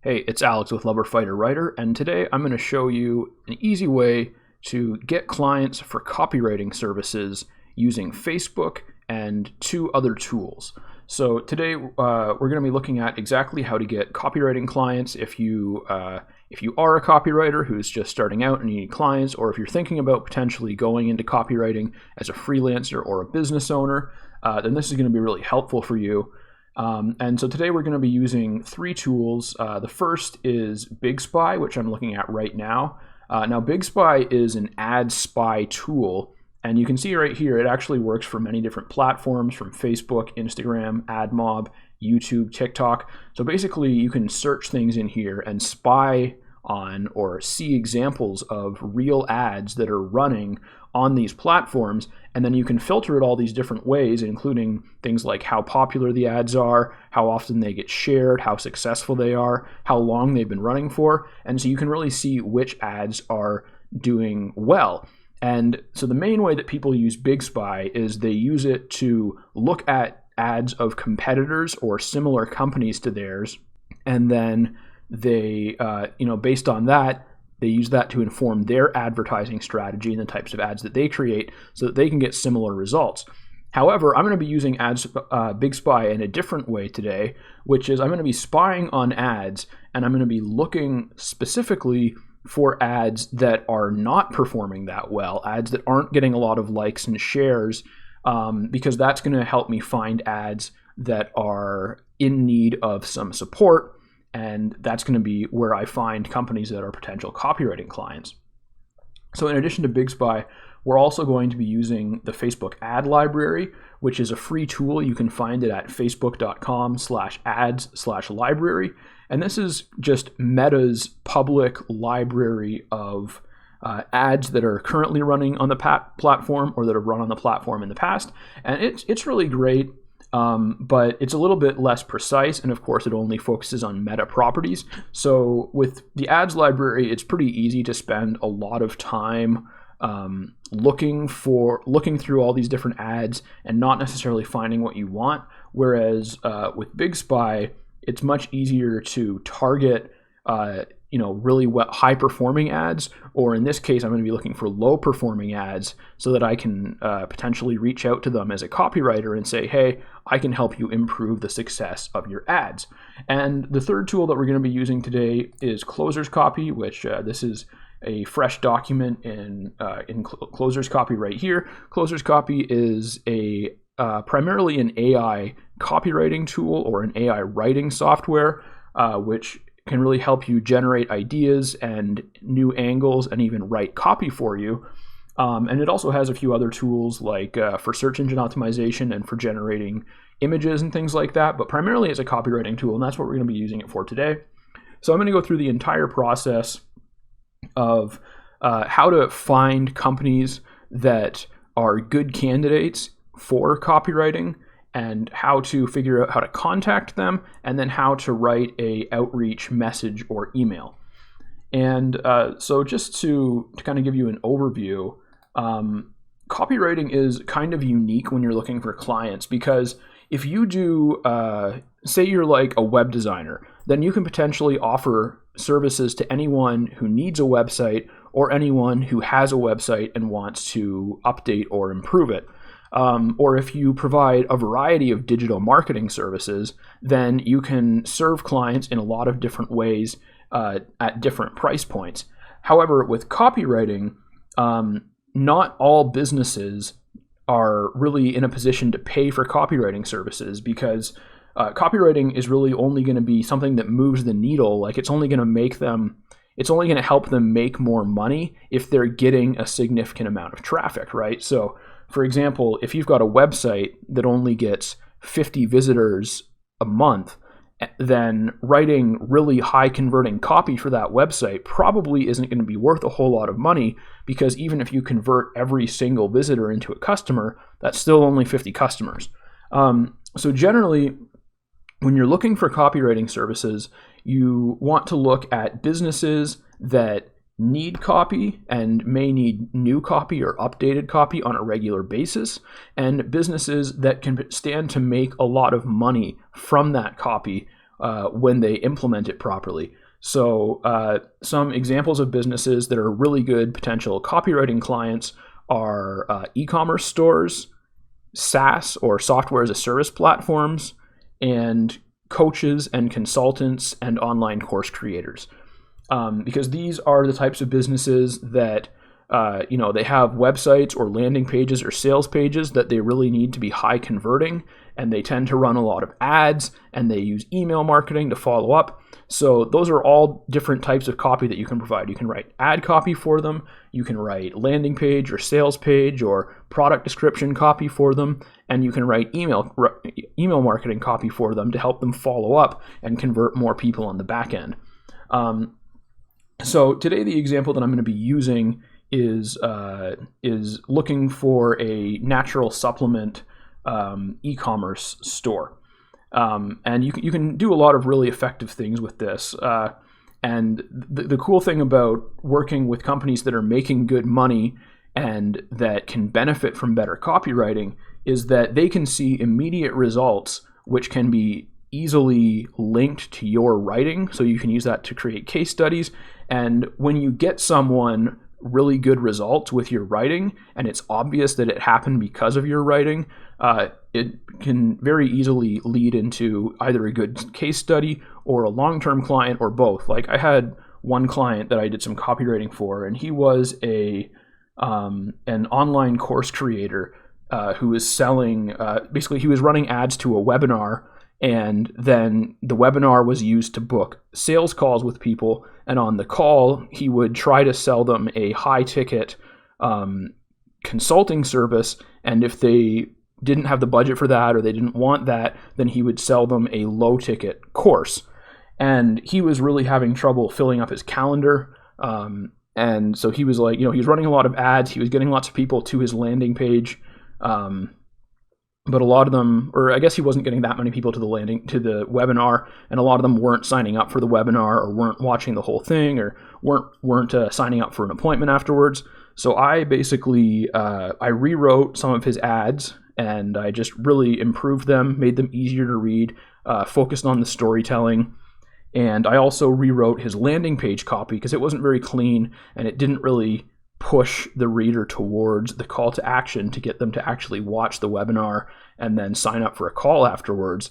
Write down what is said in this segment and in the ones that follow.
Hey, it's Alex with Lover Fighter Writer, and today I'm going to show you an easy way to get clients for copywriting services using Facebook and two other tools. So today we're going to be looking at exactly how to get copywriting clients if you are a copywriter who's just starting out and you need clients, or if you're thinking about potentially going into copywriting as a freelancer or a business owner, then this is going to be really helpful for you. And so today we're going to be using three tools. The first is BigSpy, which I'm looking at right now. Now BigSpy is an ad spy tool, and you can see right here it actually works for many different platforms, from Facebook, Instagram, AdMob, YouTube, TikTok. So basically you can search things in here and spy on or see examples of real ads that are running on these platforms, and then you can filter it all these different ways, including things like how popular the ads are, how often they get shared, how successful they are, how long they've been running for, and so you can really see which ads are doing well. And so the main way that people use BigSpy is they use it to look at ads of competitors or similar companies to theirs, and then they, based on that, they use that to inform their advertising strategy and the types of ads that they create so that they can get similar results. However, I'm going to be using BigSpy in a different way today, which is I'm going to be spying on ads, and I'm going to be looking specifically for ads that are not performing that well, ads that aren't getting a lot of likes and shares, because that's going to help me find ads that are in need of some support. And that's going to be where I find companies that are potential copywriting clients. So in addition to BigSpy, we're also going to be using the Facebook ad library, which is a free tool. You can find it at facebook.com/ads/library. And this is just Meta's public library of ads that are currently running on the platform or that have run on the platform in the past. And it's really great. But it's a little bit less precise, and of course it only focuses on meta properties. So with the ads library, it's pretty easy to spend a lot of time looking through all these different ads and not necessarily finding what you want. Whereas with BigSpy, it's much easier to target really high performing ads, or in this case, I'm going to be looking for low performing ads so that I can potentially reach out to them as a copywriter and say, hey, I can help you improve the success of your ads. And the third tool that we're going to be using today is ClosersCopy, which this is a fresh document in ClosersCopy right here. ClosersCopy is primarily an AI copywriting tool or an AI writing software, which can really help you generate ideas and new angles and even write copy for you. And it also has a few other tools like for search engine optimization and for generating images and things like that, but primarily it's a copywriting tool, and that's what we're going to be using it for today. So I'm going to go through the entire process of how to find companies that are good candidates for copywriting, and how to figure out how to contact them, and then how to write a outreach message or email. And so just to kind of give you an overview, copywriting is kind of unique when you're looking for clients, because if you do, say you're like a web designer, then you can potentially offer services to anyone who needs a website or anyone who has a website and wants to update or improve it. Or if you provide a variety of digital marketing services, then you can serve clients in a lot of different ways at different price points. However, with copywriting, not all businesses are really in a position to pay for copywriting services, because copywriting is really only going to be something that moves the needle. Like it's only going to help them make more money if they're getting a significant amount of traffic, right? So for example, if you've got a website that only gets 50 visitors a month, then writing really high converting copy for that website probably isn't going to be worth a whole lot of money, because even if you convert every single visitor into a customer, that's still only 50 customers. So generally, when you're looking for copywriting services, you want to look at businesses that need copy and may need new copy or updated copy on a regular basis, and businesses that can stand to make a lot of money from that copy when they implement it properly. So some examples of businesses that are really good potential copywriting clients are e-commerce stores, SaaS or software as a service platforms, and coaches and consultants and online course creators. Because these are the types of businesses that they have websites or landing pages or sales pages that they really need to be high converting, and they tend to run a lot of ads, and they use email marketing to follow up. So those are all different types of copy that you can provide. You can write ad copy for them, you can write landing page or sales page or product description copy for them, and you can write email marketing copy for them to help them follow up and convert more people on the back end. So today the example that I'm going to be using is looking for a natural supplement e-commerce store. And you can do a lot of really effective things with this. And the cool thing about working with companies that are making good money and that can benefit from better copywriting is that they can see immediate results, which can be easily linked to your writing. So you can use that to create case studies. And when you get someone really good results with your writing, and it's obvious that it happened because of your writing, it can very easily lead into either a good case study or a long-term client or both. Like I had one client that I did some copywriting for, and he was an online course creator who was selling, basically he was running ads to a webinar, and then the webinar was used to book sales calls with people. And on the call, he would try to sell them a high ticket consulting service. And if they didn't have the budget for that or they didn't want that, then he would sell them a low ticket course. And he was really having trouble filling up his calendar. And so he was like, he was running a lot of ads. He was getting lots of people to his landing page. But a lot of them, or I guess he wasn't getting that many people to the webinar, and a lot of them weren't signing up for the webinar or weren't watching the whole thing or weren't signing up for an appointment afterwards. So I basically, I rewrote some of his ads, and I just really improved them, made them easier to read, focused on the storytelling. And I also rewrote his landing page copy because it wasn't very clean and it didn't really push the reader towards the call to action to get them to actually watch the webinar and then sign up for a call afterwards.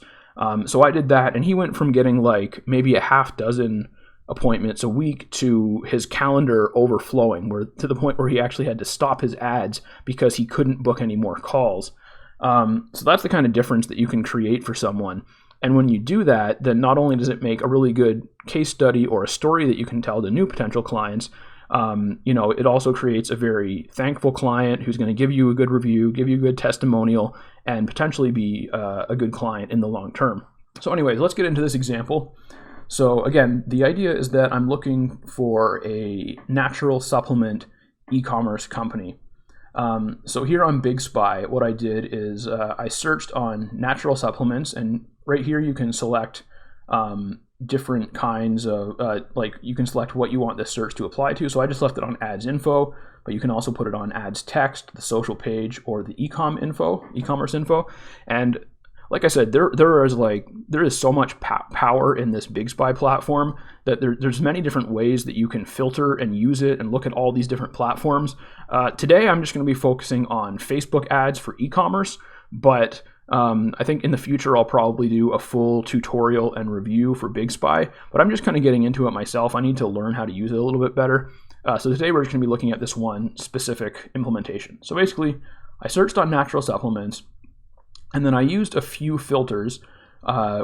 So I did that, and he went from getting like maybe a half dozen appointments a week to his calendar overflowing, to the point where he actually had to stop his ads because he couldn't book any more calls. So that's the kind of difference that you can create for someone. And when you do that, then not only does it make a really good case study or a story that you can tell to new potential clients, it also creates a very thankful client who's going to give you a good review, give you a good testimonial, and potentially be a good client in the long term. So anyways, let's get into this example. So again, the idea is that I'm looking for a natural supplement e-commerce company. So here on BigSpy, what I did is I searched on natural supplements, and right here you can select different kinds of, you can select what you want this search to apply to. So I just left it on ads info, but you can also put it on ads text, the social page, or the e-commerce info. And like I said, there is so much power in this BigSpy platform that there's many different ways that you can filter and use it and look at all these different platforms. Today, I'm just going to be focusing on Facebook ads for e-commerce, but I think in the future, I'll probably do a full tutorial and review for BigSpy, but I'm just kind of getting into it myself. I need to learn how to use it a little bit better. So today we're just going to be looking at this one specific implementation. So basically, I searched on natural supplements, and then I used a few filters,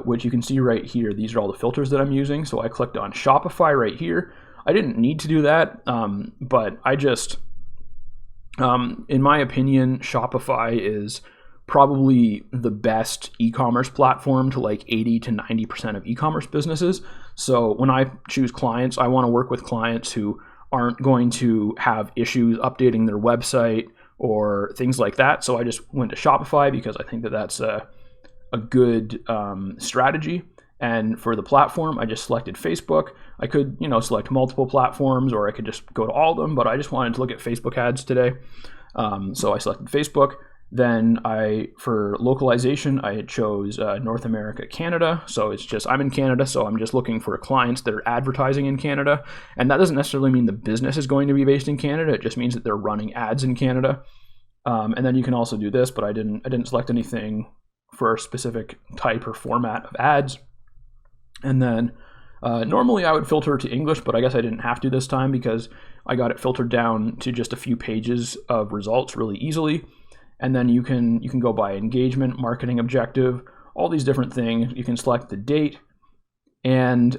which you can see right here. These are all the filters that I'm using. So I clicked on Shopify right here. I didn't need to do that, but I just, in my opinion, Shopify is probably the best e-commerce platform to like 80 to 90% of e-commerce businesses. So when I choose clients, I want to work with clients who aren't going to have issues updating their website or things like that. So I just went to Shopify because I think that that's a good strategy. And for the platform, I just selected Facebook. I could, select multiple platforms, or I could just go to all of them, but I just wanted to look at Facebook ads today. So I selected Facebook. Then for localization, I chose North America, Canada. So it's just, I'm in Canada, so I'm just looking for clients that are advertising in Canada. And that doesn't necessarily mean the business is going to be based in Canada. It just means that they're running ads in Canada. And then you can also do this, but I didn't select anything for a specific type or format of ads. And then normally I would filter to English, but I guess I didn't have to this time because I got it filtered down to just a few pages of results really easily. And then you can go by engagement, marketing objective, all these different things. You can select the date, and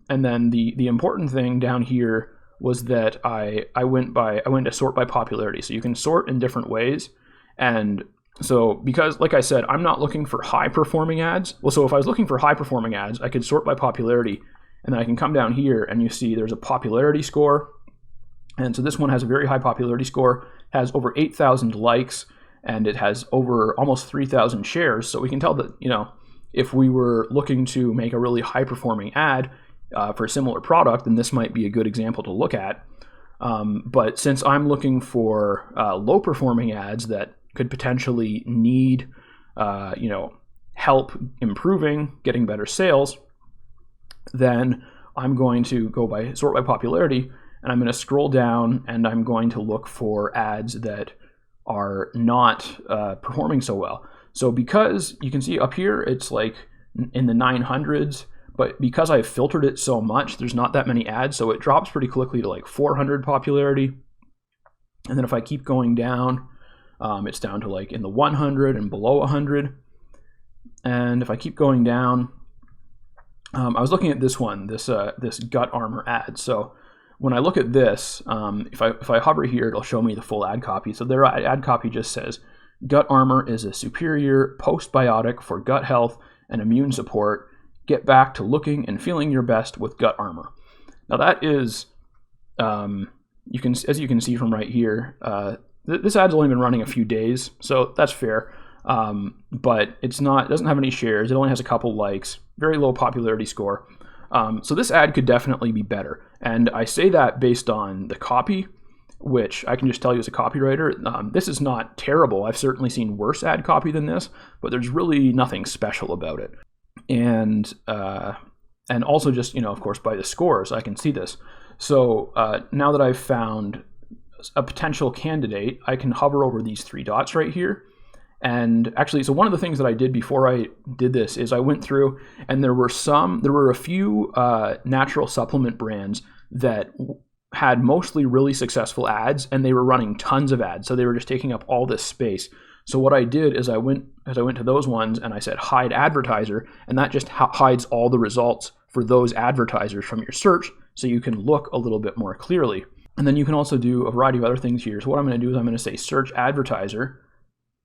then the important thing down here was that I went to sort by popularity. So you can sort in different ways, and so because, like I said, I'm not looking for high performing ads. Well, so if I was looking for high performing ads, I could sort by popularity, and then I can come down here and you see there's a popularity score, and so this one has a very high popularity score, has over 8,000 likes. And it has over almost 3,000 shares. So we can tell that, if we were looking to make a really high performing ad for a similar product, then this might be a good example to look at. But since I'm looking for low performing ads that could potentially need, help improving, getting better sales, then I'm going to go by sort by popularity, and I'm going to scroll down and I'm going to look for ads that are not performing so well. So because you can see up here, it's like in the 900s, but because I've filtered it so much, there's not that many ads. So it drops pretty quickly to like 400 popularity. And then if I keep going down, it's down to like in the 100 and below 100. And if I keep going down, I was looking at this one, this Gut Armor ad. So when I look at this, if I hover here, it'll show me the full ad copy. So their ad copy just says, Gut Armor is a superior postbiotic for gut health and immune support. Get back to looking and feeling your best with Gut Armor. Now that is, as you can see from right here, this ad's only been running a few days, so that's fair. But it doesn't have any shares. It only has a couple likes, very low popularity score. So this ad could definitely be better. And I say that based on the copy, which I can just tell you as a copywriter, this is not terrible. I've certainly seen worse ad copy than this, but there's really nothing special about it. And also just, of course, by the scores, I can see this. So now that I've found a potential candidate, I can hover over these three dots right here. And actually, so one of the things that I did before I did this is I went through, and there were a few natural supplement brands that had mostly really successful ads, and they were running tons of ads. So they were just taking up all this space. So what I did is I went to those ones and I said hide advertiser, and that just hides all the results for those advertisers from your search, so you can look a little bit more clearly. And then you can also do a variety of other things here. So what I'm going to do is I'm going to say search advertiser,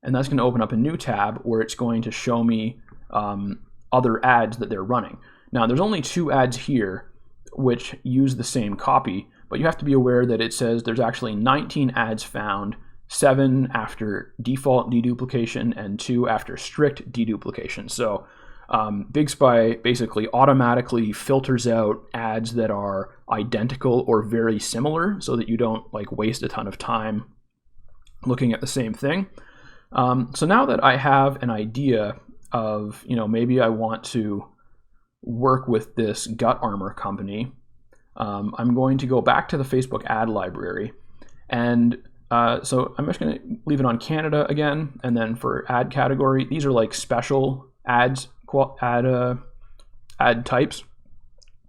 and that's going to open up a new tab where it's going to show me other ads that they're running. Now, there's only 2 ads here which use the same copy, but you have to be aware that it says there's actually 19 ads found, 7 after default deduplication and 2 after strict deduplication. So BigSpy basically automatically filters out ads that are identical or very similar so that you don't waste a ton of time looking at the same thing. So now that I have an idea of, maybe I want to work with this Gut Armor company, I'm going to go back to the Facebook ad library. And so I'm just going to leave it on Canada again. And then for ad category, these are like special ad types.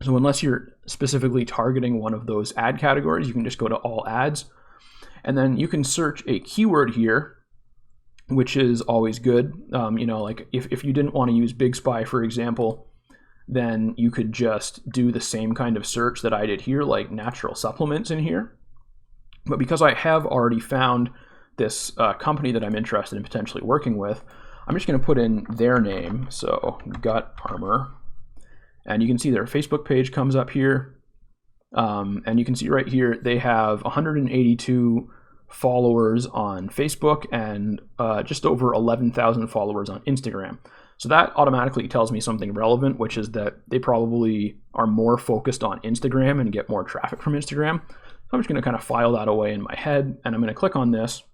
So unless you're specifically targeting one of those ad categories, you can just go to all ads. And then you can search a keyword here, which is always good. If you didn't want to use BigSpy, for example, then you could just do the same kind of search that I did here, like natural supplements in here. But because I have already found this company that I'm interested in potentially working with, I'm just going to put in their name, so Gut Armor, and you can see their Facebook page comes up here, and you can see right here they have 182 followers on Facebook and just over 11,000 followers on Instagram. So that automatically tells me something relevant, which is that they probably are more focused on Instagram and get more traffic from Instagram. So I'm just going to kind of file that away in my head, and I'm going to click on this.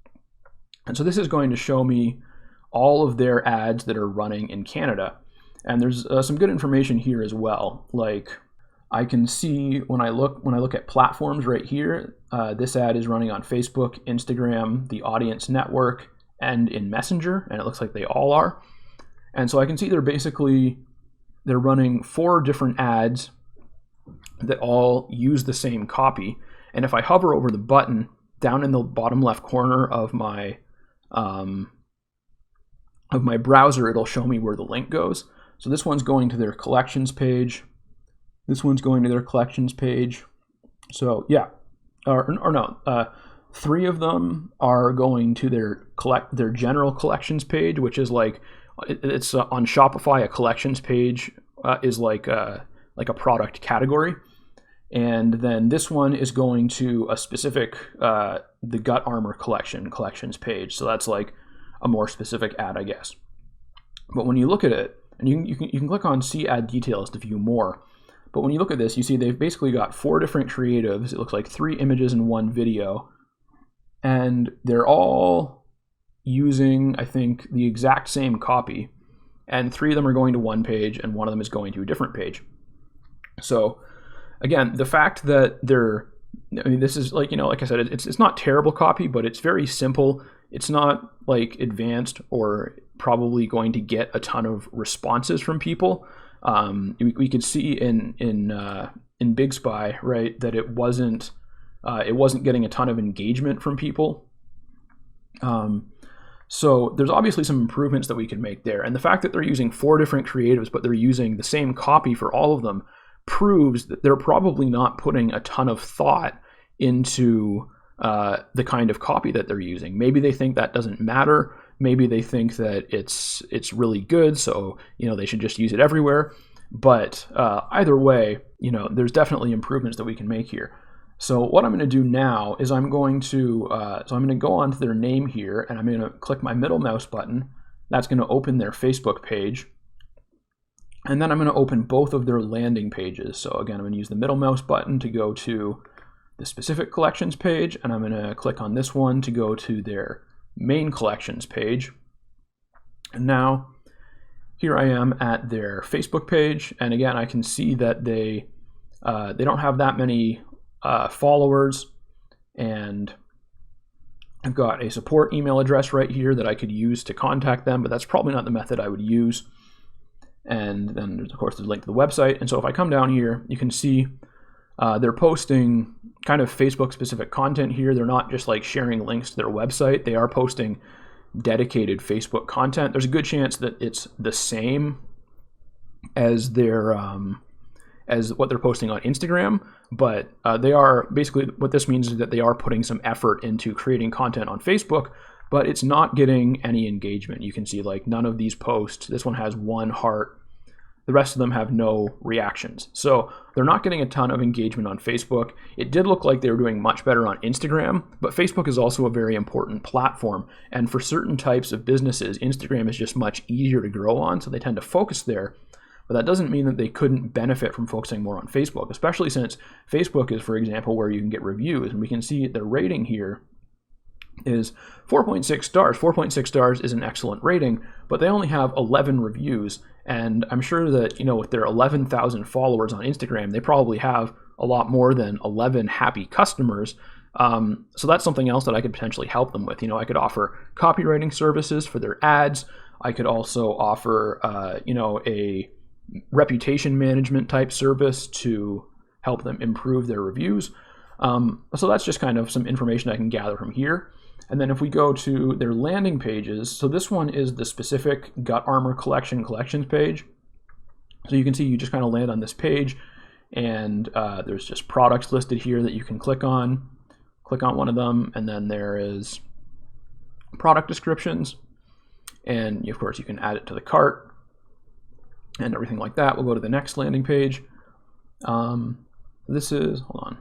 And so this is going to show me all of their ads that are running in Canada. And there's some good information here as well. Like I can see when I look at platforms right here, this ad is running on Facebook, Instagram, the Audience Network, and in Messenger, and it looks like they all are. And so I can see they're running 4 different ads that all use the same copy. And if I hover over the button down in the bottom left corner of my browser, it'll show me where the link goes. So this one's going to their collections page. This one's going to their collections page. So yeah, or no, 3 of them are going to their general collections page, which is like, it's on Shopify. A collections page is like a product category. And then this one is going to a specific, the Gut Armor collections page. So that's like a more specific ad, I guess. But when you look at it, and you can click on See Ad Details to view more. But when you look at this, you see they've basically got 4 different creatives. It looks like 3 images and 1 video. And they're all using, I think, the exact same copy. And 3 of them are going to one page, and 1 of them is going to a different page. So again, the fact that this is like, like I said, it's not terrible copy, but it's very simple. It's not like advanced or probably going to get a ton of responses from people. We could see in BigSpy, right, that it wasn't getting a ton of engagement from people. So there's obviously some improvements that we could make there. And the fact that they're using 4 different creatives, but they're using the same copy for all of them, proves that they're probably not putting a ton of thought into the kind of copy that they're using. Maybe they think that doesn't matter. Maybe they think that it's really good, so they should just use it everywhere. But either way, there's definitely improvements that we can make here. So what I'm going to do now is I'm going to go onto their name here, and I'm going to click my middle mouse button. That's going to open their Facebook page. And then I'm going to open both of their landing pages. So again, I'm going to use the middle mouse button to go to the specific collections page, and I'm going to click on this one to go to their main collections page. And now here I am at their Facebook page, and again, I can see that they don't have that many followers, and I've got a support email address right here that I could use to contact them, but that's probably not the method I would use. And then there's, of course, the link to the website. And so if I come down here, you can see they're posting kind of Facebook specific content here. They're not just like sharing links to their website. They are posting dedicated Facebook content. There's a good chance that it's the same as their as what they're posting on Instagram, but they are basically, what this means is that they are putting some effort into creating content on Facebook, but it's not getting any engagement. You can see like none of these posts, this one has 1 heart, the rest of them have no reactions. So they're not getting a ton of engagement on Facebook. It did look like they were doing much better on Instagram, but Facebook is also a very important platform. And for certain types of businesses, Instagram is just much easier to grow on, so they tend to focus there. But that doesn't mean that they couldn't benefit from focusing more on Facebook, especially since Facebook is, for example, where you can get reviews. And we can see their rating here is 4.6 stars. 4.6 stars is an excellent rating, but they only have 11 reviews. And I'm sure that, with their 11,000 followers on Instagram, they probably have a lot more than 11 happy customers. So that's something else that I could potentially help them with. I could offer copywriting services for their ads. I could also offer, a reputation management type service to help them improve their reviews. So that's just kind of some information I can gather from here. And then if we go to their landing pages, so this one is the specific Gut Armor collections page. So you can see you just kind of land on this page, and there's just products listed here that you can click on. Click on one of them, and then there is product descriptions. And of course you can add it to the cart and everything like that. We'll go to the next landing page. This is, hold on.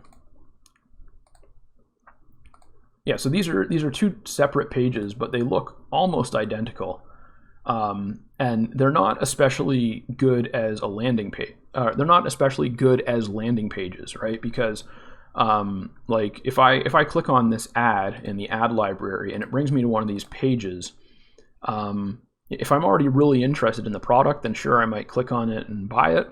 Yeah, so these are 2 separate pages, but they look almost identical. And they're not especially good as a landing page. They're not especially good as landing pages, right? Because Like if I click on this ad in the ad library and it brings me to one of these pages, if I'm already really interested in the product, then sure, I might click on it and buy it.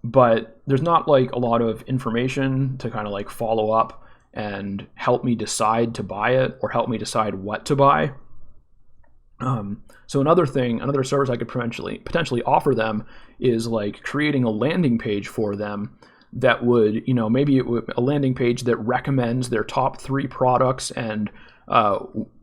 But there's not like a lot of information to kind of like follow up and help me decide to buy it or help me decide what to buy. So another service I could potentially offer them is like creating a landing page for them that would, maybe a landing page that recommends their top 3 products and,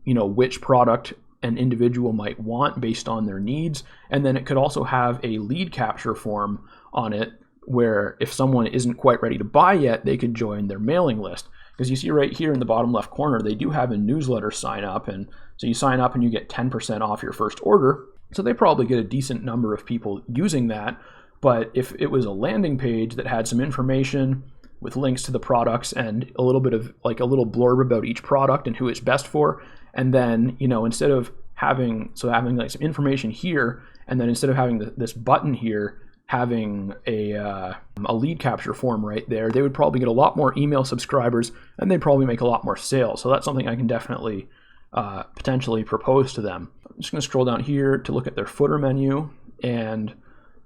which product an individual might want based on their needs. And then it could also have a lead capture form on it where if someone isn't quite ready to buy yet, they could join their mailing list. Because you see right here in the bottom left corner, they do have a newsletter sign up. And so you sign up and you get 10% off your first order. So they probably get a decent number of people using that. But if it was a landing page that had some information with links to the products and a little bit of like a little blurb about each product and who it's best for, and then, instead of having like some information here, and then instead of having this button here, having a lead capture form right there, they would probably get a lot more email subscribers and they'd probably make a lot more sales. So that's something I can definitely potentially propose to them. I'm just going to scroll down here to look at their footer menu. And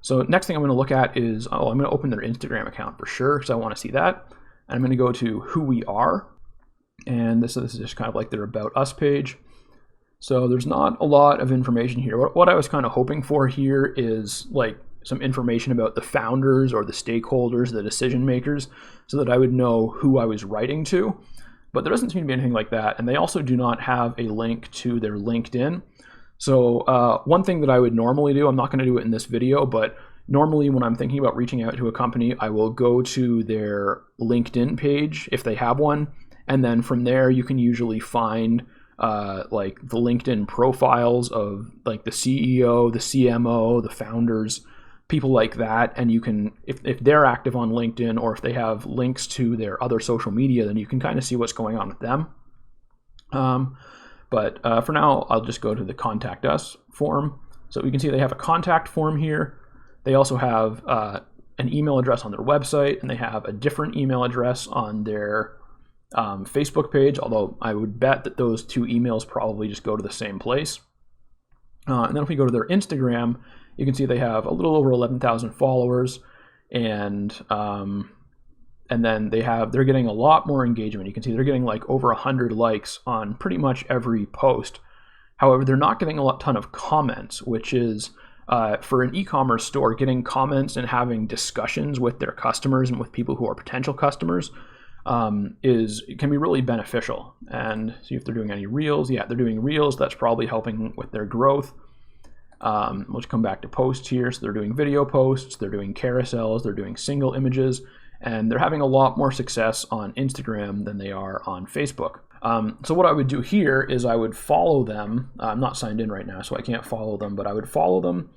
so next thing I'm going to look at is, I'm going to open their Instagram account for sure because I want to see that. And I'm going to go to who we are. And this is just kind of like their About Us page. So there's not a lot of information here. What I was kind of hoping for here is like some information about the founders or the stakeholders, the decision makers, so that I would know who I was writing to. But there doesn't seem to be anything like that. And they also do not have a link to their LinkedIn. So one thing that I would normally do, I'm not going to do it in this video, but normally when I'm thinking about reaching out to a company, I will go to their LinkedIn page if they have one. And then from there, you can usually find like the LinkedIn profiles of like the CEO, the CMO, the founders, people like that. And you can, if they're active on LinkedIn or if they have links to their other social media, then you can kind of see what's going on with them. But for now, I'll just go to the Contact Us form. So we can see they have a contact form here. They also have an email address on their website, and they have a different email address on their Facebook page, although I would bet that those 2 emails probably just go to the same place. And then if we go to their Instagram, you can see they have a little over 11,000 followers, and then they're getting a lot more engagement. You can see they're getting like over 100 likes on pretty much every post. However, they're not getting a ton of comments, which is for an e-commerce store, getting comments and having discussions with their customers and with people who are potential customers can be really beneficial. And see if they're doing any reels. Yeah, they're doing reels. That's probably helping with their growth. Let's come back to posts here. So they're doing video posts, they're doing carousels, they're doing single images, and they're having a lot more success on Instagram than they are on Facebook. So what I would do here is I would follow them. I'm not signed in right now, so I can't follow them, but I would follow them.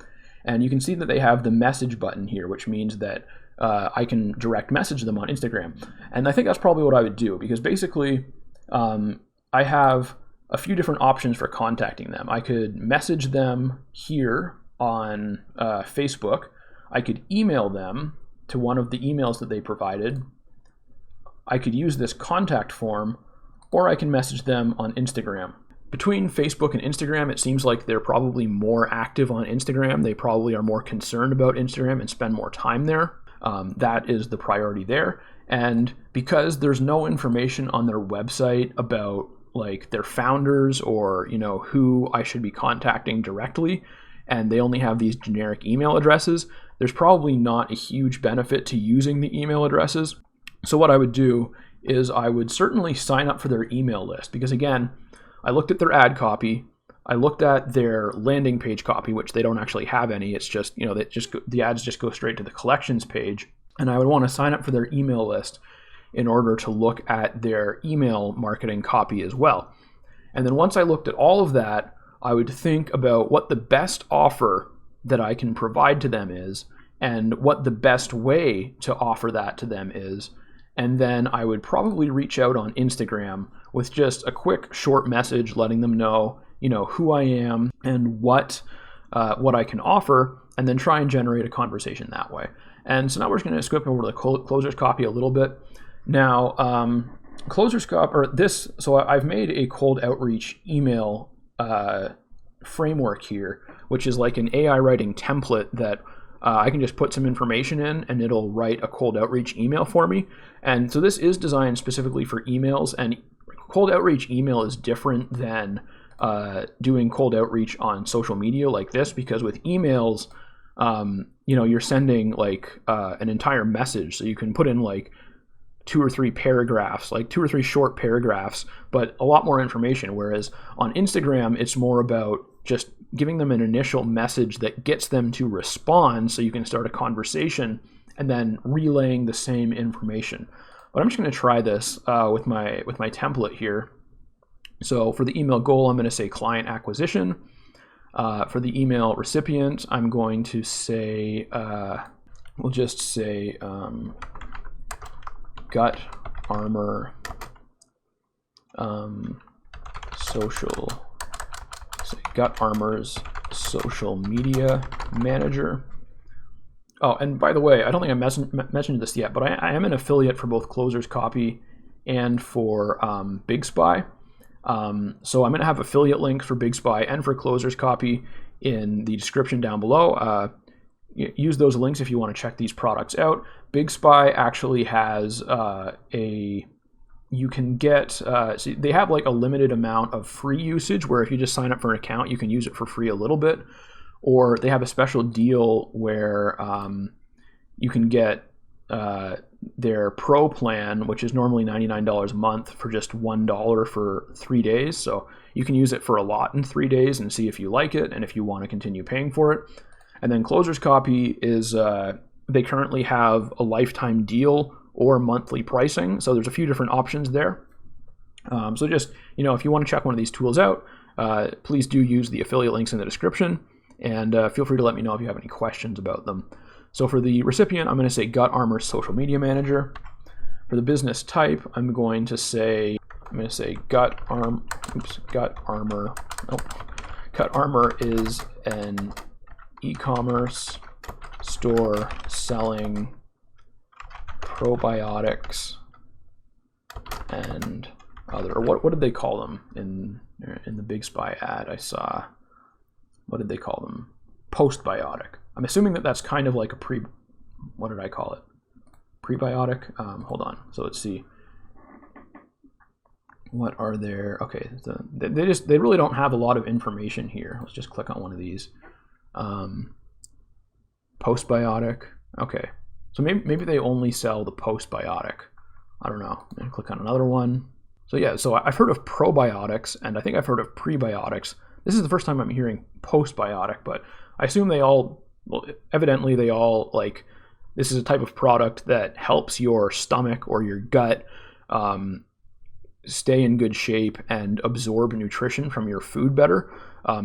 And you can see that they have the message button here, which means that I can direct message them on Instagram. And I think that's probably what I would do, because basically I have a few different options for contacting them. I could message them here on Facebook. I could email them to one of the emails that they provided. I could use this contact form, or I can message them on Instagram. Between Facebook and Instagram, it seems like they're probably more active on Instagram. They probably are more concerned about Instagram and spend more time there. That is the priority there. And because there's no information on their website about like their founders or, who I should be contacting directly, and they only have these generic email addresses, there's probably not a huge benefit to using the email addresses. So what I would do is I would certainly sign up for their email list, because again, I looked at their ad copy, I looked at their landing page copy, which they don't actually have any. It's just, the ads just go straight to the collections page. And I would want to sign up for their email list in order to look at their email marketing copy as well. And then once I looked at all of that, I would think about what the best offer that I can provide to them is, and what the best way to offer that to them is. And then I would probably reach out on Instagram with just a quick short message letting them know, who I am and what I can offer, and then try and generate a conversation that way. And so now we're just going to skip over the closers copy a little bit. Now, ClosersCopy, or this, so I've made a cold outreach email framework here, which is like an AI writing template that I can just put some information in and it'll write a cold outreach email for me. And so this is designed specifically for emails, and cold outreach email is different than doing cold outreach on social media like this, because with emails, you're sending like an entire message, so you can put in like 2 or 3 paragraphs, like 2 or 3 short paragraphs, but a lot more information. Whereas on Instagram, it's more about just giving them an initial message that gets them to respond, so you can start a conversation and then relaying the same information. But I'm just going to try this with my template here. So for the email goal, I'm going to say client acquisition. For the email recipient, I'm going to say, we'll just say Gut Armor social, say Gut Armor's social media manager. Oh, and by the way, I don't think I mentioned this yet, but I am an affiliate for both ClosersCopy and for BigSpy. So I'm going to have affiliate links for BigSpy and for ClosersCopy in the description down below. Use those links if you want to check these products out. BigSpy actually has you can get, so they have like a limited amount of free usage, where if you just sign up for an account, you can use it for free a little bit. Or they have a special deal where you can get their Pro plan, which is normally $99 a month, for just $1 for 3 days. So you can use it for a lot in 3 days and see if you like it and if you want to continue paying for it. And then ClosersCopy is, they currently have a lifetime deal or monthly pricing. So there's a few different options there. So just, if you want to check one of these tools out, please do use the affiliate links in the description, and feel free to let me know if you have any questions about them. So for the recipient, I'm going to say Gut Armor Social Media Manager. For the business type, I'm going to say Gut Armor. Gut Armor is an e-commerce store selling probiotics and other, or what did they call them in the BigSpy ad I saw? What did they call them? Postbiotic. I'm assuming that that's kind of like a what did I call it? Prebiotic? Hold on. So let's see. What are their, okay, they really don't have a lot of information here. Let's just click on one of these. Postbiotic. Okay. So maybe they only sell the postbiotic. I don't know. I'm gonna click on another one. So yeah, so I've heard of probiotics, and I think I've heard of prebiotics. This is the first time I'm hearing postbiotic, but I assume evidently they all, like, this is a type of product that helps your stomach or your gut stay in good shape and absorb nutrition from your food better.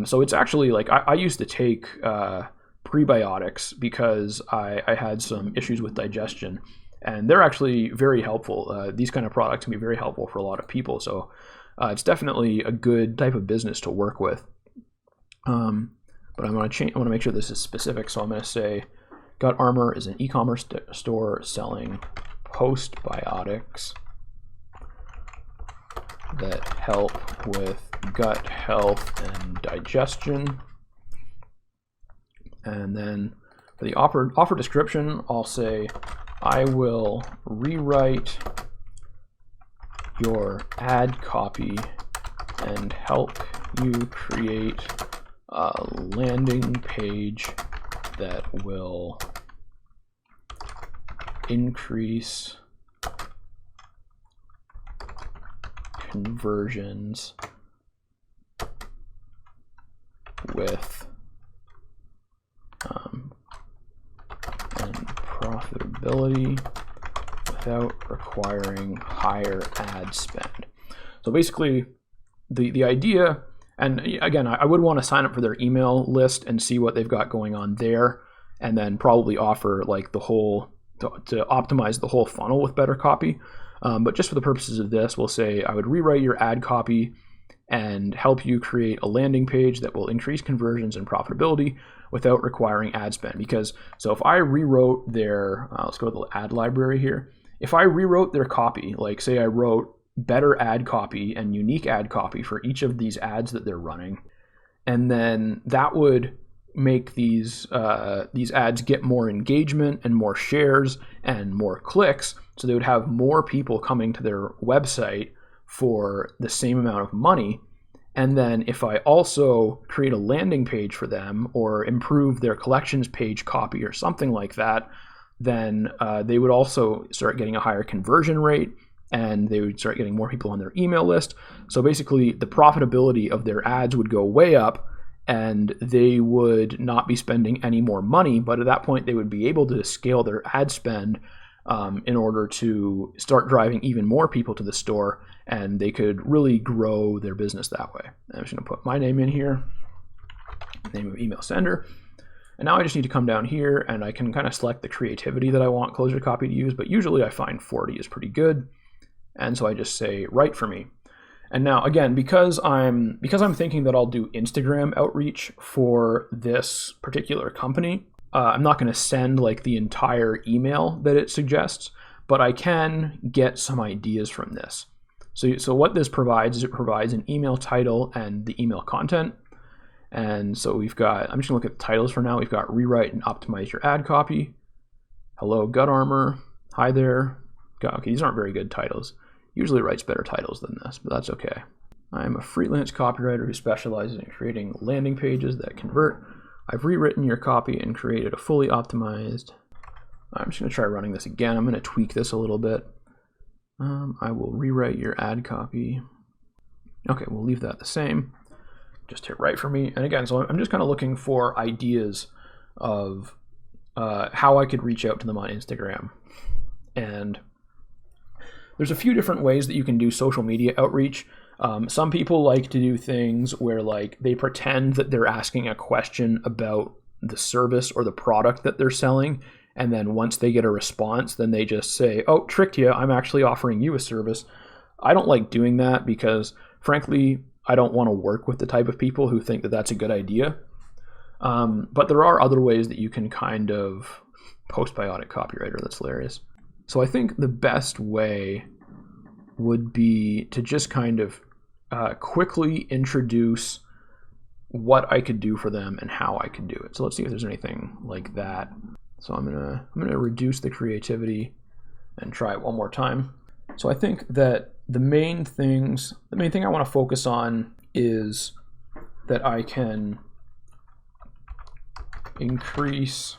So it's actually, like, I used to take prebiotics because I had some issues with digestion, and they're actually very helpful. These kind of products can be very helpful for a lot of people. So it's definitely a good type of business to work with. But I want to make sure this is specific. So I'm going to say Gut Armor is an e-commerce store selling postbiotics that help with gut health and digestion. And then for the offer description, I'll say, I will rewrite your ad copy and help you create a landing page that will increase conversions with and profitability without requiring higher ad spend. So basically, the idea, and again, I would want to sign up for their email list and see what they've got going on there, and then probably offer like the whole, to optimize the whole funnel with better copy. But just for the purposes of this, we'll say I would rewrite your ad copy and help you create a landing page that will increase conversions and profitability without requiring ad spend. Because, so if I rewrote their, let's go to the ad library here. if I rewrote their copy, like say I wrote better ad copy and unique ad copy for each of these ads that they're running, and then that would make these ads get more engagement and more shares and more clicks, so they would have more people coming to their website for the same amount of money. And then if I also create a landing page for them or improve their collections page copy or something like that, then they would also start getting a higher conversion rate, and they would start getting more people on their email list. So basically the profitability of their ads would go way up, and they would not be spending any more money, but at that point they would be able to scale their ad spend in order to start driving even more people to the store, and they could really grow their business that way. I'm just going to put my name in here, name of email sender. And now I just need to come down here and I can kind of select the creativity that I want ClosersCopy to use, but usually I find 40 is pretty good. And so I just say write for me. And now again, because I'm thinking that I'll do Instagram outreach for this particular company, I'm not going to send like the entire email that it suggests, but I can get some ideas from this. So what this provides is it provides an email title and the email content. And so we've got, I'm just gonna look at the titles for now. We've got rewrite and optimize your ad copy. Hello, gut armor. Hi there. Okay, these aren't very good titles. Usually it writes better titles than this, but that's okay. I'm a freelance copywriter who specializes in creating landing pages that convert. I've rewritten your copy and created a fully optimized. I'm just gonna try running this again. I'm gonna tweak this a little bit. I will rewrite your ad copy. Okay, we'll leave that the same. Just hit write for me. And again, so I'm just kind of looking for ideas of how I could reach out to them on Instagram. And there's a few different ways that you can do social media outreach. Some people like to do things where like they pretend that they're asking a question about the service or the product that they're selling. And then once they get a response, then they just say, oh, tricked you, I'm actually offering you a service. I don't like doing that because frankly, I don't want to work with the type of people who think that that's a good idea. But there are other ways that you can kind of postbiotic copywriter. That's hilarious. So I think the best way would be to just kind of quickly introduce what I could do for them and how I could do it. So let's see if there's anything like that. So I'm gonna reduce the creativity and try it one more time. So I think that the main thing I want to focus on is that I can increase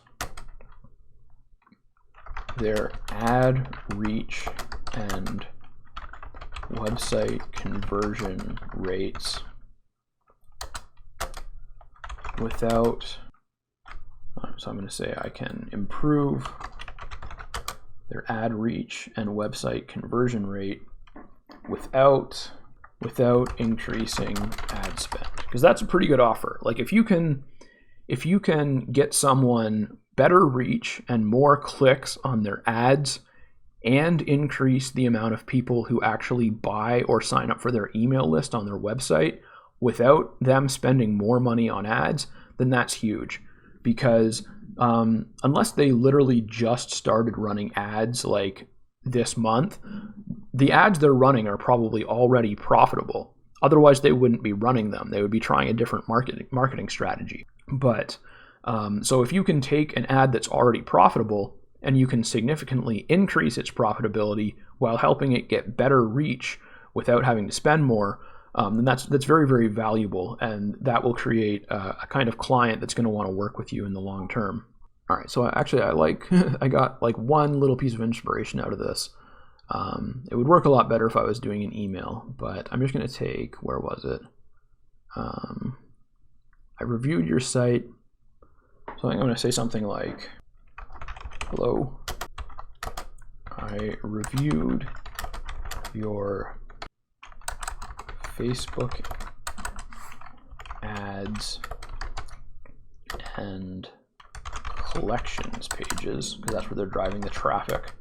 their ad reach and website conversion rates without, so I'm going to say I can improve their ad reach and website conversion rate without increasing ad spend, because that's a pretty good offer. Like if you can get someone better reach and more clicks on their ads and increase the amount of people who actually buy or sign up for their email list on their website without them spending more money on ads, then that's huge. Because unless they literally just started running ads like this month, the ads they're running are probably already profitable. Otherwise, they wouldn't be running them. They would be trying a different marketing strategy. But so if you can take an ad that's already profitable and you can significantly increase its profitability while helping it get better reach without having to spend more, then that's very, very valuable, and that will create a kind of client that's going to want to work with you in the long term. All right, so actually I got like one little piece of inspiration out of this. It would work a lot better if I was doing an email, but I'm just going to take, where was it? I reviewed your site. So I'm going to say something like, hello, I reviewed your Facebook ads and collections pages, because that's where they're driving the traffic.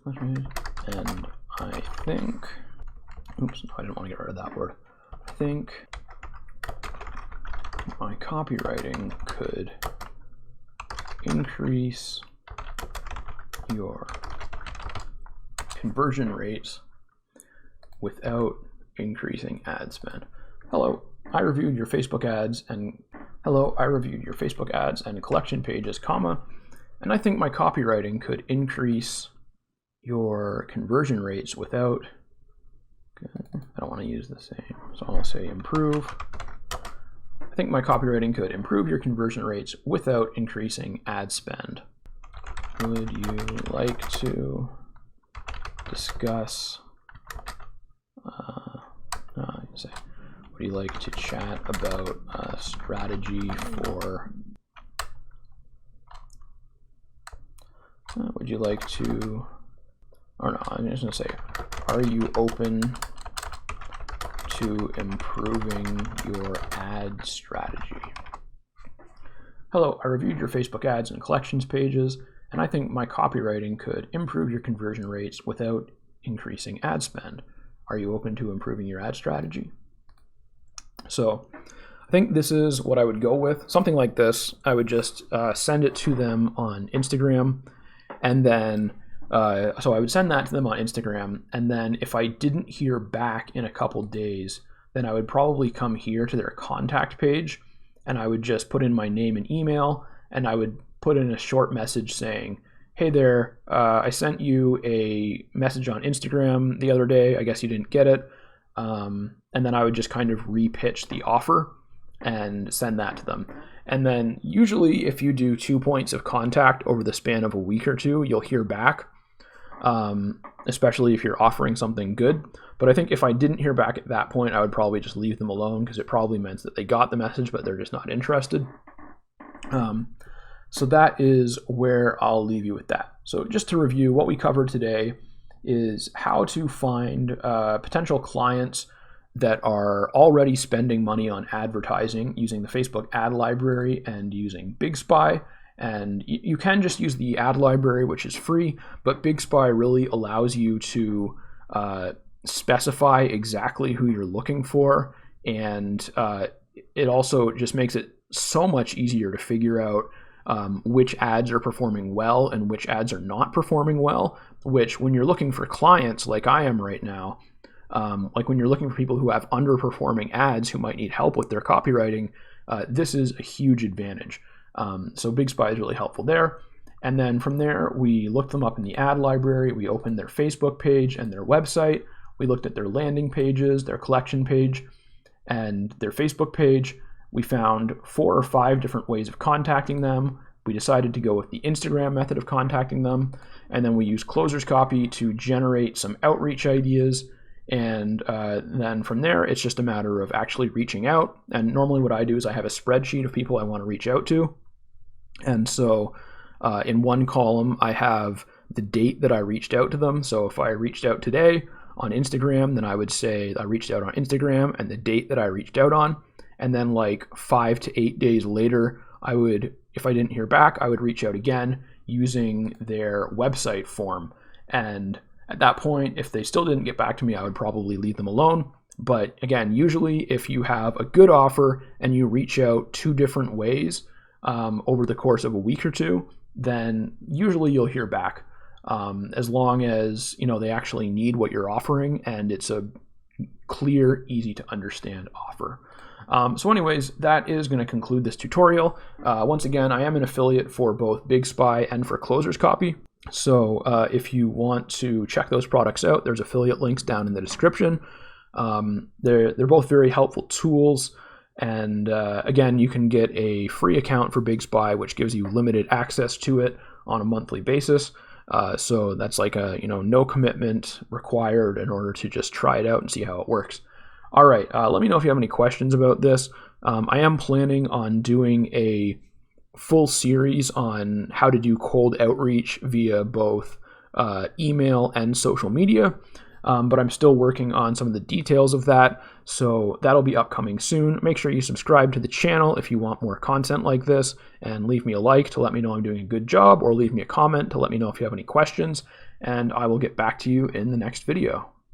And I think, oops, I didn't want to get rid of that word. I think my copywriting could increase your conversion rates without increasing ad spend. Hello, I reviewed your Facebook ads and collection pages, comma, and I think my copywriting could increase your conversion rates without, I don't want to use the same, so I'll say improve. I think my copywriting could improve your conversion rates without increasing ad spend. Would you like to discuss, would you like to chat about a strategy for, would you like to, or no, I'm just going to say, are you open to improving your ad strategy? Hello, I reviewed your Facebook ads and collections pages, and I think my copywriting could improve your conversion rates without increasing ad spend. Are you open to improving your ad strategy? So I think this is what I would go with. Something like this, I would just send it to them on Instagram, and then so I would send that to them on Instagram, and then if I didn't hear back in a couple days, then I would probably come here to their contact page, and I would just put in my name and email, and I would put in a short message saying, hey there, I sent you a message on Instagram the other day, I guess you didn't get it, and then I would just kind of repitch the offer and send that to them. And then usually if you do 2 points of contact over the span of a week or two, you'll hear back, especially if you're offering something good. But I think if I didn't hear back at that point, I would probably just leave them alone, because it probably meant that they got the message, but they're just not interested. So that is where I'll leave you with that. So just to review, what we covered today is how to find potential clients that are already spending money on advertising using the Facebook ad library and using BigSpy. And you can just use the ad library, which is free, but BigSpy really allows you to specify exactly who you're looking for. And it also just makes it so much easier to figure out which ads are performing well and which ads are not performing well, which when you're looking for clients like I am right now, like when you're looking for people who have underperforming ads who might need help with their copywriting, this is a huge advantage. So BigSpy is really helpful there. And then from there, we looked them up in the ad library. We opened their Facebook page and their website. We looked at their landing pages, their collection page, and their Facebook page. We found 4 or 5 different ways of contacting them. We decided to go with the Instagram method of contacting them. And then we used ClosersCopy to generate some outreach ideas. And then from there, it's just a matter of actually reaching out. And normally what I do is I have a spreadsheet of people I want to reach out to. And so in one column, I have the date that I reached out to them. So if I reached out today on Instagram, then I would say I reached out on Instagram and the date that I reached out on. And then like 5 to 8 days later, I would, if I didn't hear back, I would reach out again using their website form. And at that point, if they still didn't get back to me, I would probably leave them alone. But again, usually if you have a good offer and you reach out 2 different ways over the course of a week or two, then usually you'll hear back, as long as they actually need what you're offering and it's a clear, easy to understand offer. So anyways, that is going to conclude this tutorial. Once again, I am an affiliate for both BigSpy and for ClosersCopy. So if you want to check those products out, there's affiliate links down in the description. They're both very helpful tools. And again, you can get a free account for BigSpy, which gives you limited access to it on a monthly basis. So that's like a no commitment required in order to just try it out and see how it works. All right, let me know if you have any questions about this. I am planning on doing a full series on how to do cold outreach via both email and social media, but I'm still working on some of the details of that, so that'll be upcoming soon. Make sure you subscribe to the channel if you want more content like this, and leave me a like to let me know I'm doing a good job, or leave me a comment to let me know if you have any questions, and I will get back to you in the next video.